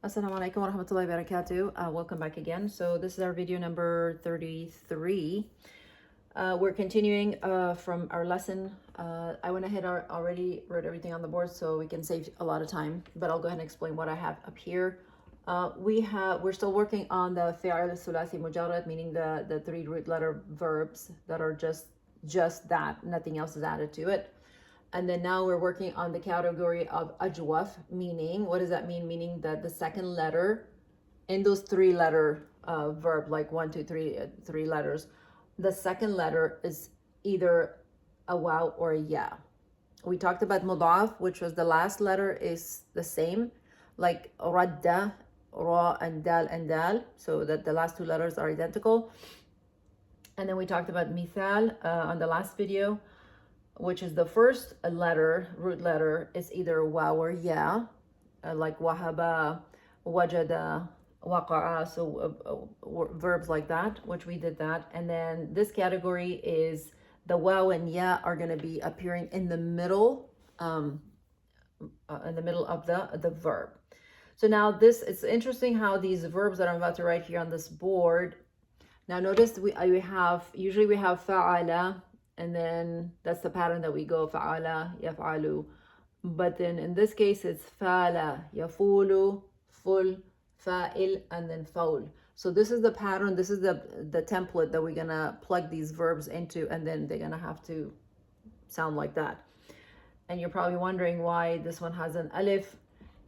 Assalamu alaikum wa rahmatullahi wa barakatuh. Welcome back again. So this is our video number 33. We're continuing from our lesson. I went ahead already wrote everything on the board so we can save a lot of time, but I'll go ahead and explain what I have up here. We're still working on the fi'al sulasi mujarrad, meaning the three root letter verbs that are just that, nothing else is added to it. And then now we're working on the category of ajwaf, meaning, what does that mean? Meaning that the second letter in those three-letter verb, like 1, 2, 3, three letters, the second letter is either a waw or a ya. We talked about mudaf, which was the last letter is the same, like radda, ra and dal, so that the last two letters are identical. And then we talked about mithal on the last video, which is the first letter, root letter, is either waw or ya, like wahaba, wajada, waqa'a, so verbs like that, which we did that. And then this category is the waw and ya are going to be appearing in the middle of the verb. So now it's interesting how these verbs that I'm about to write here on this board. Now notice we usually we have fa'ala, and then that's the pattern that we go, fa'ala, yaf'alu. But then in this case, it's fa'ala, yafulu, ful, fa'il, and then faul. So this is the pattern, this is the template that we're gonna plug these verbs into, and then they're gonna have to sound like that. And you're probably wondering why this one has an alif,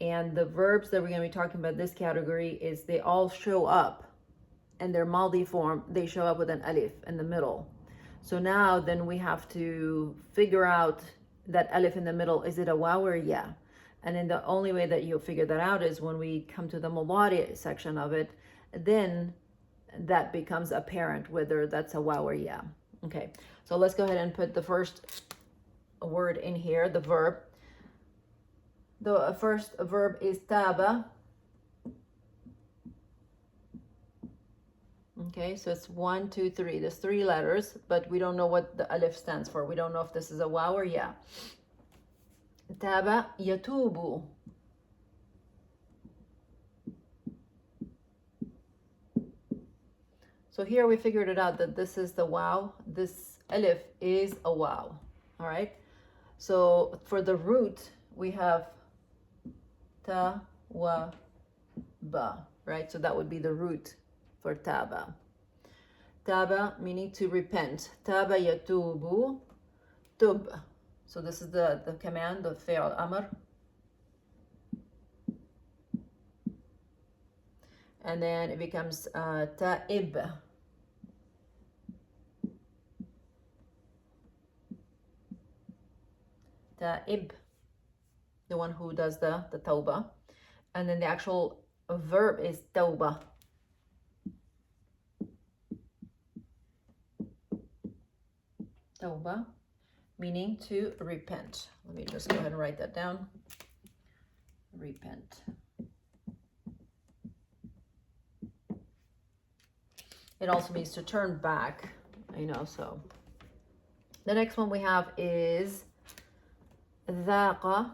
and the verbs that we're gonna be talking about this category is they all show up in their maldi form, they show up with an alif in the middle. So now then we have to figure out that alif in the middle, is it a waw or a ya? And then the only way that you'll figure that out is when we come to the mudari section of it, then that becomes apparent whether that's a waw or ya. Okay, so let's go ahead and put the first word in here, the verb. The first verb is taba. Okay, so it's 1, 2, 3. There's three letters, but we don't know what the alif stands for. We don't know if this is a waw or ya. Taba yatubu. So here we figured it out that this is the waw. This alif is a waw. All right. So for the root, we have ta, wa, ba. Right. So that would be the root for taba. Taba meaning to repent. Taba yatubu, tub. So this is the command, the fi'al amr. And then it becomes ta'ib. Ta'ib, the one who does the tawbah. And then the actual verb is tawbah. Tawbah, meaning to repent. Let me just go ahead and write that down. Repent. It also means to turn back, so. The next one we have is dhaqa.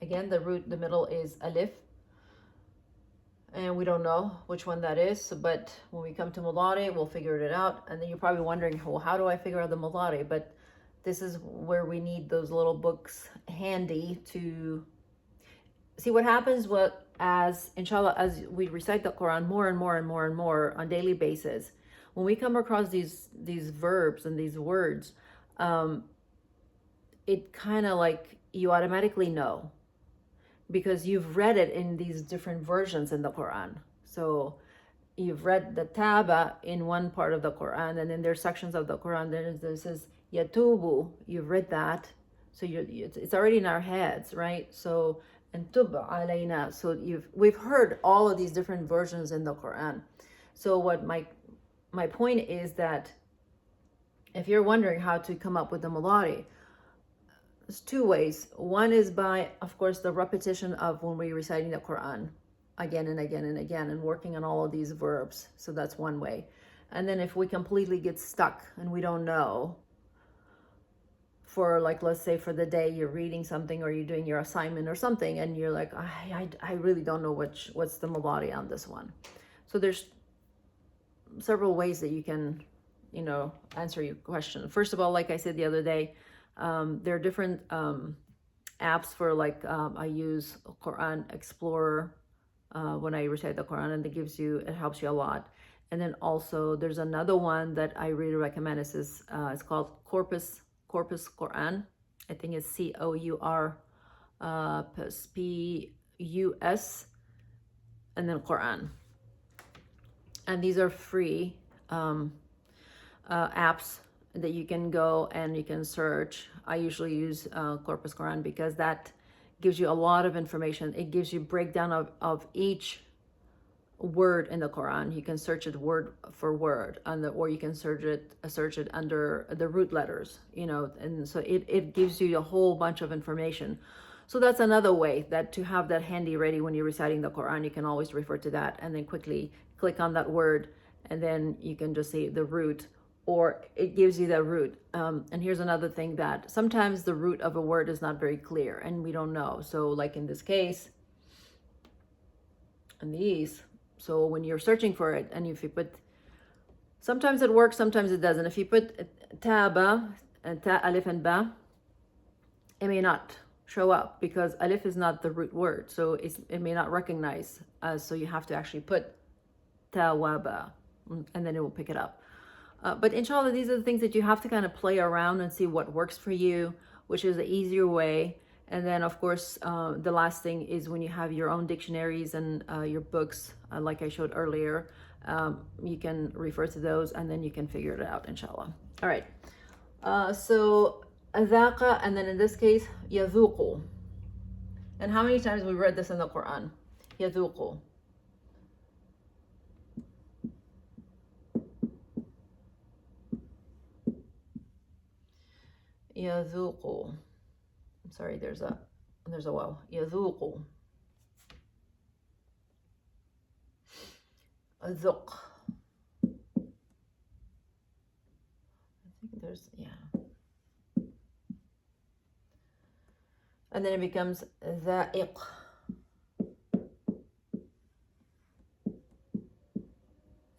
Again, the root, the middle is alif. And we don't know which one that is, but when we come to mudari, we'll figure it out. And then you're probably wondering, well, how do I figure out the mudari? But this is where we need those little books handy to see what happens. Inshallah, as we recite the Quran more and more on daily basis, when we come across these verbs and these words, it kind of like you automatically know, because you've read it in these different versions in the Quran. So you've read the taba in one part of the Quran, and then there's sections of the Quran that says yatubu. You've read that, so it's already in our heads, right? So and tub alayna. So we've heard all of these different versions in the Quran. So what my point is that if you're wondering how to come up with the mudari, there's two ways. One is by, of course, the repetition of when we're reciting the Quran again and again and again and working on all of these verbs. So that's one way. And then if we completely get stuck and we don't know, for like, let's say for the day you're reading something or you're doing your assignment or something, and you're like, I really don't know what's the melody on this one. So there's several ways that you can, you know, answer your question. First of all, like I said the other day, there are different apps for like, I use Qur'an Explorer when I recite the Quran, and it helps you a lot. And then also there's another one that I really recommend. It's called Corpus Qur'an. I think it's COURPUS and then Qur'an. And these are free apps that you can go and you can search. I usually use Corpus Qur'an because that gives you a lot of information. It gives you breakdown of each word in the Quran. You can search it word for word, or you can search it under the root letters, you know, and so it gives you a whole bunch of information. So that's another way that to have that handy ready when you're reciting the Quran. You can always refer to that and then quickly click on that word, and then you can just say the root, or it gives you the root. And here's another thing, that sometimes the root of a word is not very clear and we don't know. So like in this case, and these, so when you're searching for it, and if you put, sometimes it works, sometimes it doesn't. If you put ta and ta, alif and ba, it may not show up because alif is not the root word, so it may not recognize. So you have to actually put ta wa ba, and then it will pick it up. But inshallah, these are the things that you have to kind of play around and see what works for you, which is the easier way. And then, of course, the last thing is when you have your own dictionaries and your books, like I showed earlier, you can refer to those and then you can figure it out, inshallah. All right. So, adhaqa, and then in this case, yadhuqu. And how many times we read this in the Quran? Yadhuqu. Yadhuqu. I'm sorry, there's a wow. Yadhuqu. Adhuq. I think there's, yeah. And then it becomes dha'iq.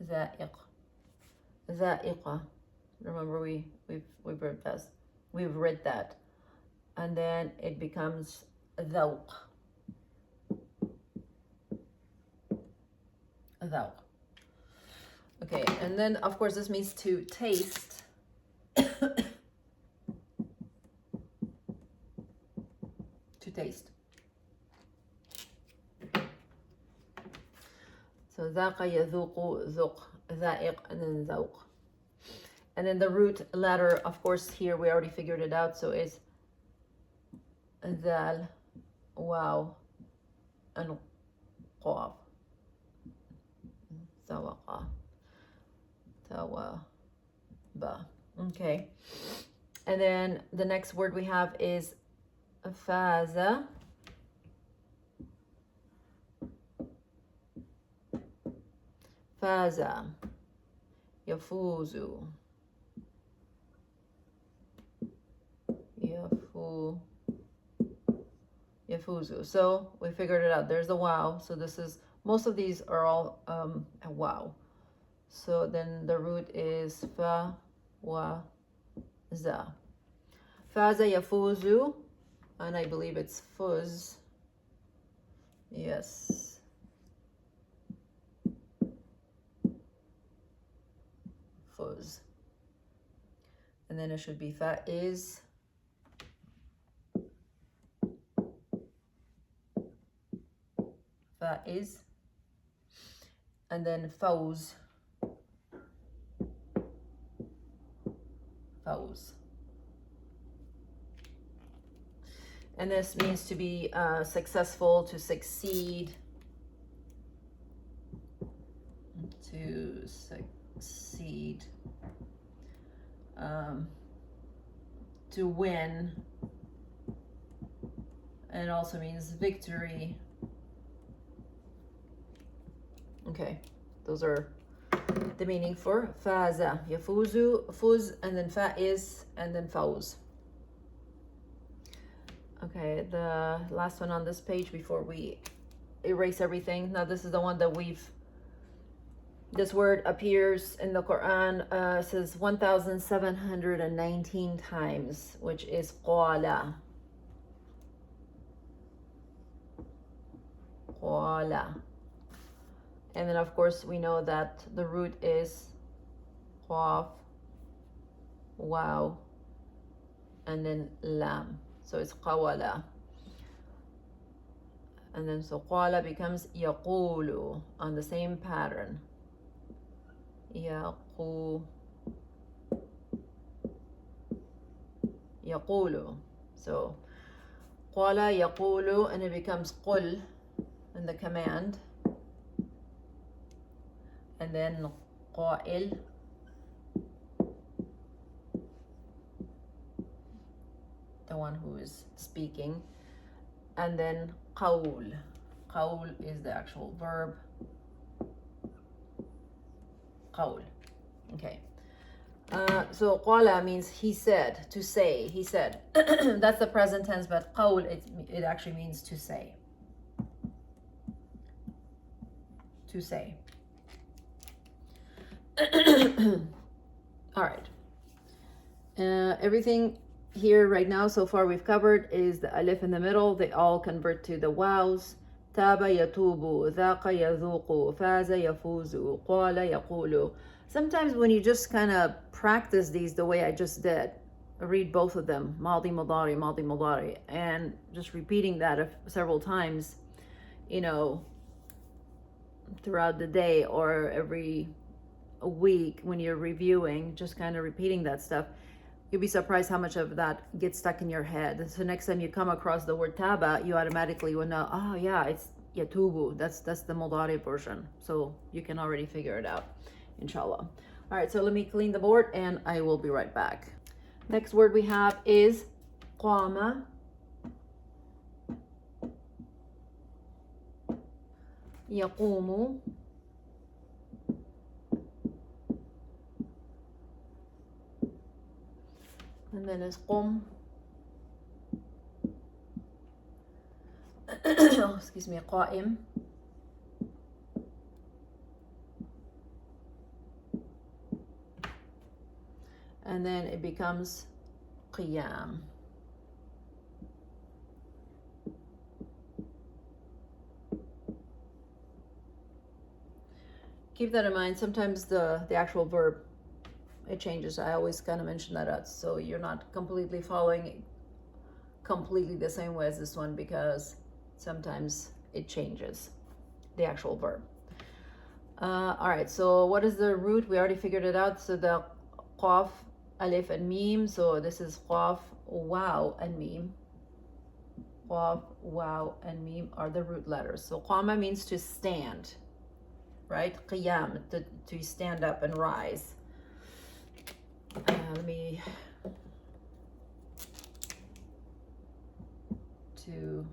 Dha'iq. Dha'iqa. Remember we've read this. We've read that. And then it becomes dhawq. Dhawq. Okay, and then of course this means to taste. To taste. So dhaqa, yadhuqu, dhuq, dha'iq, and then dhawq. And then the root letter, of course, here we already figured it out. So it's dhal, waw, and qaf. Thawaqa. Tawaba. Okay. And then the next word we have is faza. Faza. Yafuzu. Yafuzu. So we figured it out. There's the wow. So this is, most of these are all a wow. So then the root is fa, wa, za. Faza yafuzu. And I believe it's fuz. Yes. Fuz. And then it should be fa'iz. Fa'iz. And then fawz. Fawz. And this means to be successful, to succeed, to win, and it also means victory. Okay, those are the meaning for faza, yafuzu, fuz, and then fa'iz, and then fawz. Okay, the last one on this page before we erase everything. Now this is the one that this word appears in the Quran, says 1,719 times, which is qala. Qala. And then of course we know that the root is qaf, wow, and then lam. So it's qawala. And then so qala becomes yaqulu on the same pattern. Yaqulu. So qala yaqulu, and it becomes qul in the command. And then qa'il, the one who is speaking. And then qawl. Qawl is the actual verb. Qawl. Okay. So qala means he said, to say, he said. That's the present tense, but qawl, it actually means to say. To say. All right. Everything here right now so far we've covered is the alif in the middle. They all convert to the wows. Taba yatubu, dhaqa yadhuqu, faza yafuzu, qala yaqulu. Sometimes when you just kind of practice these the way I just did, read both of them, madi mudari, and just repeating that several times, you know, throughout the day or every week when you're reviewing, just kind of repeating that stuff, you'll be surprised how much of that gets stuck in your head. So next time you come across the word taba, you automatically will know, oh yeah, it's yatubu. That's the mudari version. So you can already figure it out, inshallah. All right, so let me clean the board and I will be right back. Next word we have is qama. Yaqumu. And then is qum. Excuse me, qa'im. And then it becomes qiyam. Keep that in mind. Sometimes the actual verb, it changes. I always kind of mention that out, so you're not completely following completely the same way as this one, because sometimes it changes the actual verb. All right, so what is the root? We already figured it out. So the qaf, alif, and mim. So this is qaf, waw, and mim. Qaf, waw, and mim are the root letters. So qama means to stand, right? Qiyam, to stand up and rise. Let me to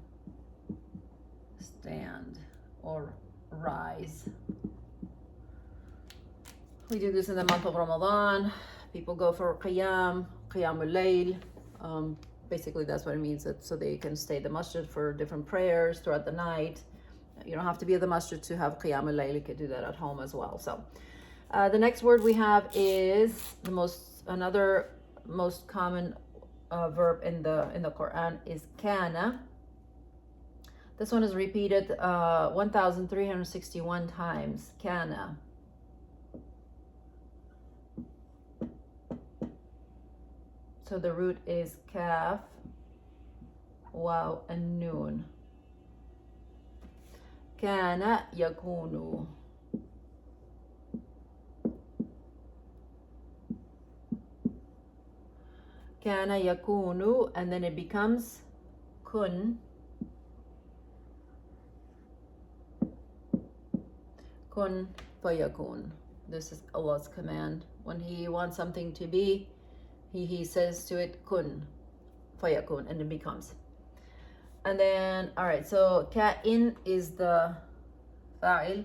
stand or rise. We do this in the month of Ramadan. People go for qiyamul layl. Basically that's what it means, that so they can stay at the masjid for different prayers throughout the night. You don't have to be at the masjid to have qiyamul layl. You can do that at home as well. So the next word we have is another most common verb in the Quran is kana. This one is repeated 1,361 times. Kana. So the root is kaf, waw, and noon. Kana yakunu. Kana yakunu, and then it becomes kun. Kun fayakun. This is Allah's command. When He wants something to be, He says to it kun fayakun, and it becomes. And then, all right, so ka'in is the fa'il.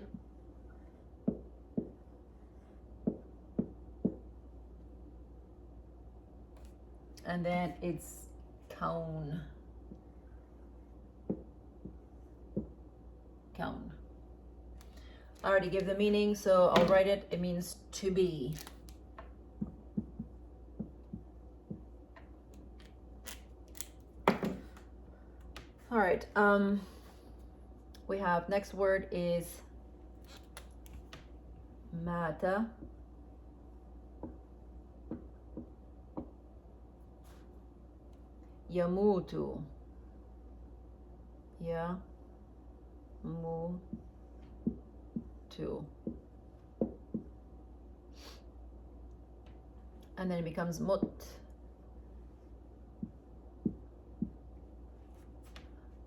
And then it's kaun. I already gave the meaning, so I'll write it. It means to be. All right. We have next word is mata. Yamutu. Yamutu. And then it becomes mut.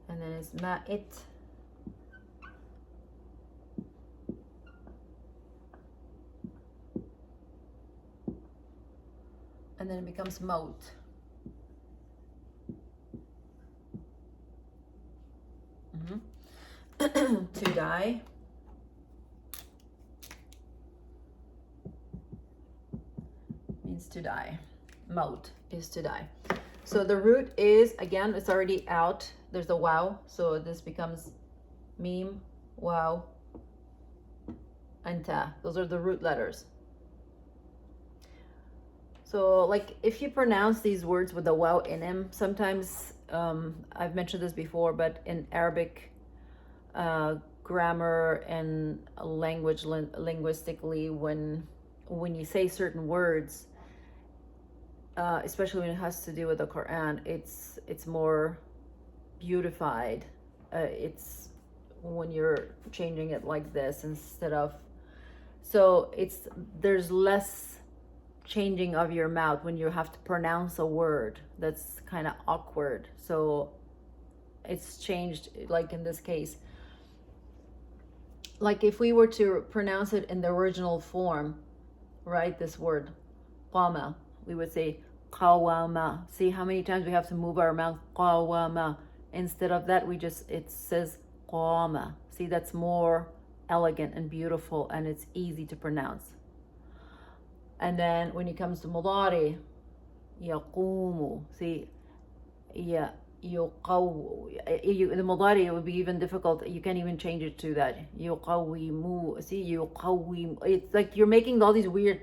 And then it's ma'it. And then it becomes maut. To die. Means to die. Maut is to die. So the root is, again, it's already out. There's a wow. So this becomes meme, wow, and ta. Those are the root letters. So like if you pronounce these words with a wow in them, sometimes, I've mentioned this before, but in Arabic grammar and language, linguistically, when you say certain words, especially when it has to do with the Qur'an, it's more beautified. It's when you're changing it like this instead of, so there's less changing of your mouth when you have to pronounce a word that's kind of awkward. So it's changed, like in this case, like if we were to pronounce it in the original form, right, this word qama, we would say qawama. See how many times we have to move our mouth, qawama. Instead of that, it says qama. See, that's more elegant and beautiful, and it's easy to pronounce. And then when it comes to mudari, yaqumu. See, yeah, yuqaw. The mudari, it would be even difficult. You can't even change it to that. Yuqawimu. See, yuqawim. It's like you're making all these weird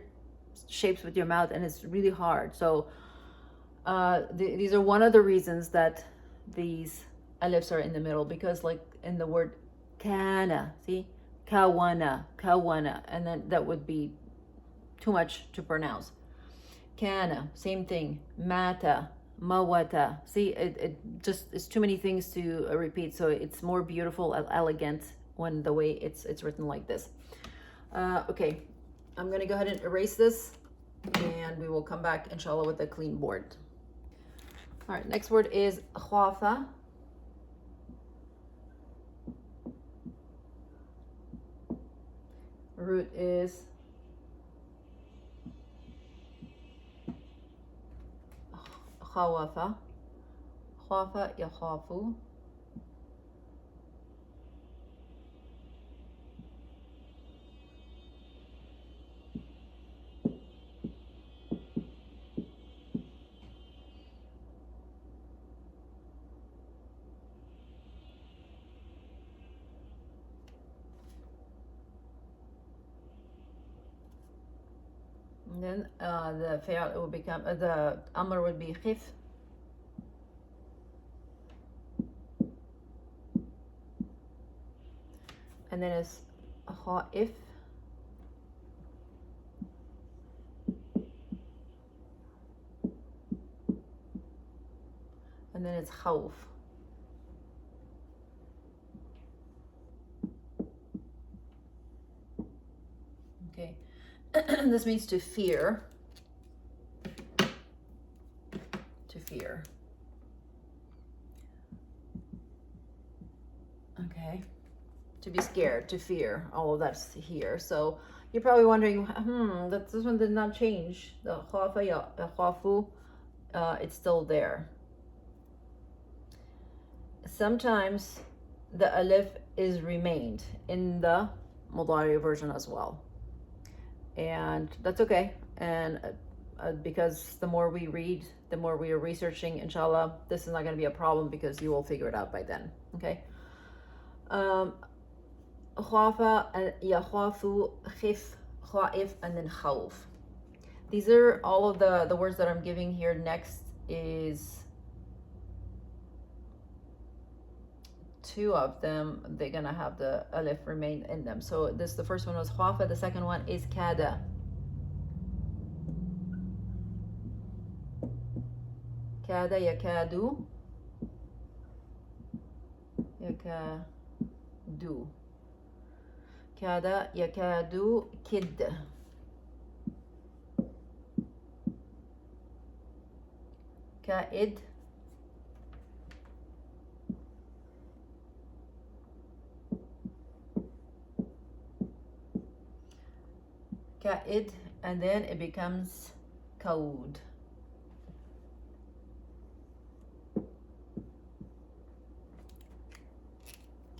shapes with your mouth, and it's really hard. So these are one of the reasons that these alifs are in the middle, because like in the word kana, see, kawana, and then that would be too much to pronounce. Kana, same thing. Mata, mawata. See, it just is too many things to repeat. So it's more beautiful and elegant when the way it's written like this. Okay, I'm gonna go ahead and erase this, and we will come back inshallah with a clean board. All right, next word is khafa. Root is khawafa. Khafa, yakhafu. And then the fi'al will become, the amr would be khif. And then it's kha'if. And then it's khawf. Okay. This means to fear. To fear. Okay. To be scared, to fear. All of that's here. So you're probably wondering, that this one did not change. The khafu, it's still there. Sometimes the alif is remained in the mudari version as well. And that's okay. And because the more we read, the more we are researching, inshallah, this is not going to be a problem because you will figure it out by then. Okay. khafa, yakhafu, khif, khaif, and then khawf. These are all of the words that I'm giving here. Next is two of them. They're gonna have the alif remain in them. So this, the first one was khafa, the second one is kada. Kada, yakadu, yakadu. Kada, yakadu, kid. Kaid, kaid, and then it becomes kaud.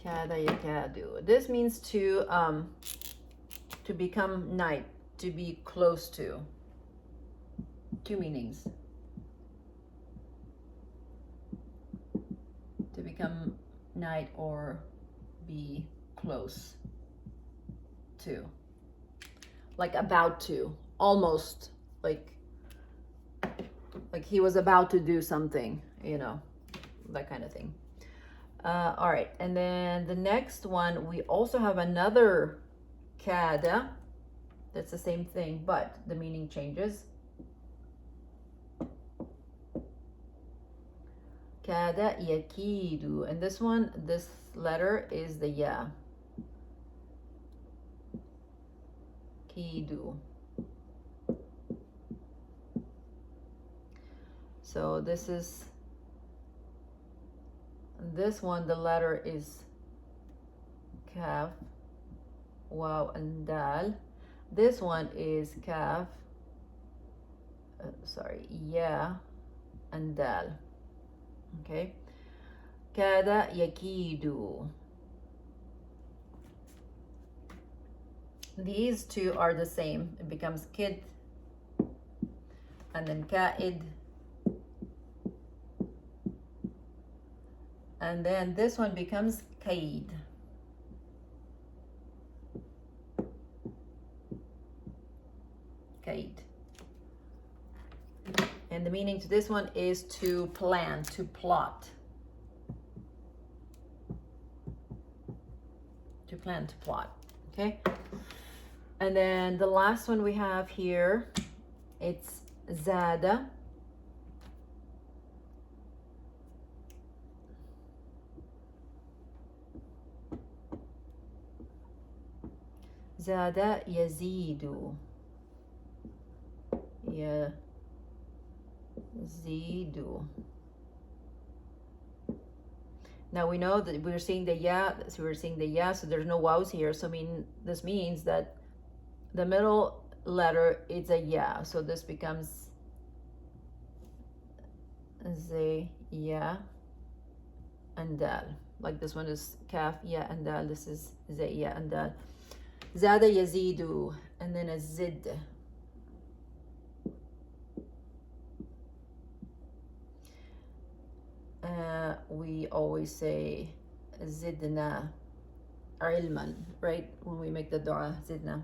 Kada, yakadu. This means to become nigh, to be close to. Two meanings. To become nigh or be close to. Like about to, almost like he was about to do something, you know, that kind of thing. All right, and then the next one, we also have another kada. That's the same thing, but the meaning changes. Kada yakidu, and this one, this letter is the ya. Kidu. So this is, this one, the letter is kaf, waw, and dal. This one is kaf, ya, and dal. Okay, kada yakidu. These two are the same. It becomes kid, and then kaid, and then this one becomes kaid. Kaid. And the meaning to this one is to plan, to plot. To plan, to plot. Okay? And then the last one we have here, it's zada. Zada yazidu. Yazidu. Now we know that we're seeing the ya, so we're seeing the ya, so there's no wows here. So this means that the middle letter is a ya. So this becomes ze, ya, and dal. Like this one is kaf, ya, and dal. This is ze, ya, and dal. Zada yazidu, and then a zid. We always say zidna ilman, right? When we make the dua, zidna.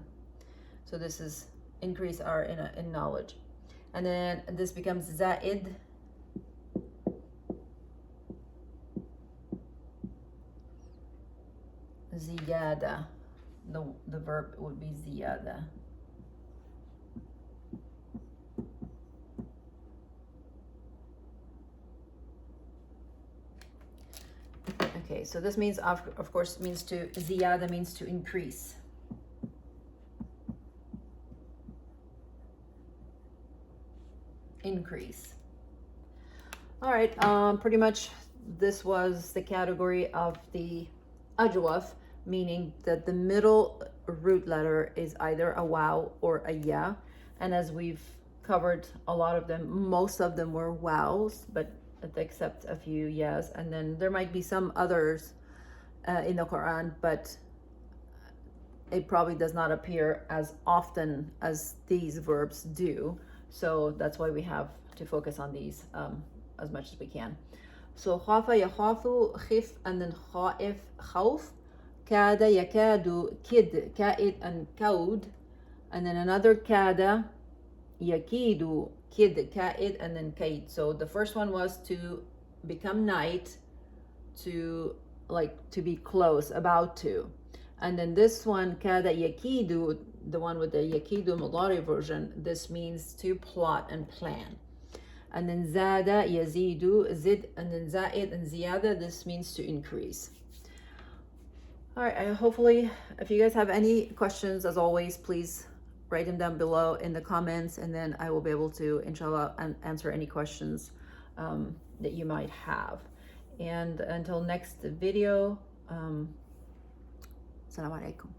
So this is increase our in knowledge. And then this becomes zaid. Ziyada. The verb would be ziyada. Okay, so this means, of course, means to, ziyada means to increase. Increase. All right, pretty much this was the category of the ajwaf, meaning that the middle root letter is either a waw or a ya. And as we've covered a lot of them, most of them were wows, but except a few yes, and then there might be some others in the Quran, but it probably does not appear as often as these verbs do. So that's why we have to focus on these as much as we can. So khafa, yakhafu, khif, and then khaif, khawf. Kada yakadu, kid, ka'id and kaud. And then another kada yakidu, kid, ka'id and then kaid. So the first one was to become night, to be close, about to. And then this one, kada yakidu, the one with the yakidu mudari version, this means to plot and plan. And then zada yazidu, zid, and then zaid and ziyada, this means to increase. All right, hopefully, if you guys have any questions, as always, please write them down below in the comments, and then I will be able to, inshallah, answer any questions that you might have. And until next video, Assalamu alaikum.